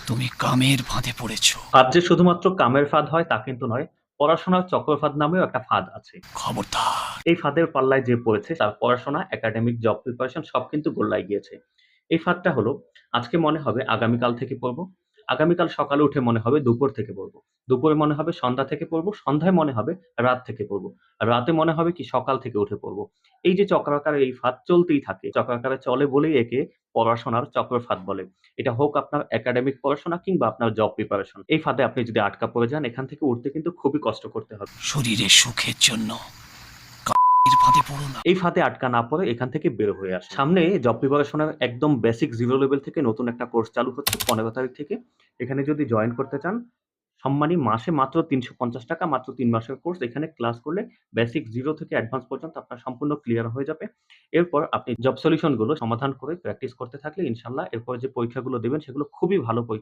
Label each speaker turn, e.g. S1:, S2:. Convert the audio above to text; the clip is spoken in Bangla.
S1: তুমি কামের ফাঁদে পড়েছো।
S2: ফাঁদ যে শুধুমাত্র কামের ফাঁদ হয় তা কিন্তু নয়। পড়াশোনার চক্রফাদ নামেও একটা ফাঁদ আছে।
S1: খবরদার।
S2: এই ফাঁদের পাল্লায় যে পড়েছে তার পড়াশোনা, একাডেমিক, জব প্রিপারেশন সব কিন্তু গোল্লায় গিয়েছে। এই ফাঁদটা হলো, আজকে মনে হবে আগামীকাল থেকে পড়ব। আগামীকাল সকালে উঠে মনে হবে দুপুর থেকে পড়ব। দুপুরে মনে হবে সন্ধ্যা থেকে পড়ব। সন্ধ্যায় মনে হবে রাত থেকে পড়ব। রাতে মনে হবে কি সকাল থেকে উঠে পড়ব। এই যে চক্রাকারে এই ফাঁদ চলতেই থাকে। চক্রাকারে চলে বলেই একে পড়াশোনার চক্রফাদ বলে। এটা হোক আপনার একাডেমিক পড়াশোনা কিংবা আপনার জব প্রিপারেশন। এই ফাঁদে আপনি যদি আটকা পড়ে যান, এখান থেকে উঠতে কিন্তু খুবই কষ্ট করতে হবে।
S1: শরীরের সুখের জন্য কামের ফাঁদে পড়ো না।
S2: এই ফাঁদে আটকা না পড়ে এখান থেকে বের হয়ে আসুন। সামনে জব প্রিপারেশনের একদম বেসিক 0 লেভেল থেকে নতুন একটা কোর্স চালু হচ্ছে 15 তারিখ থেকে। এখানে যদি জয়েন করতে চান, সম্মানী মাসে মাত্র ৳৩৫০, মাত্র ৩ মাসের কোর্স। এখানে ক্লাস করলে বেসিক 0 থেকে অ্যাডভান্স পর্যন্ত আপনার সম্পূর্ণ ক্লিয়ার হয়ে যাবে। এরপর আপনি জব সলিউশন গুলো সমাধান করে প্র্যাকটিস করতে থাকলে ইনশাআল্লাহ এরপরে যে পরীক্ষাগুলো দিবেন সেগুলো খুবই ভালো পরীক্ষা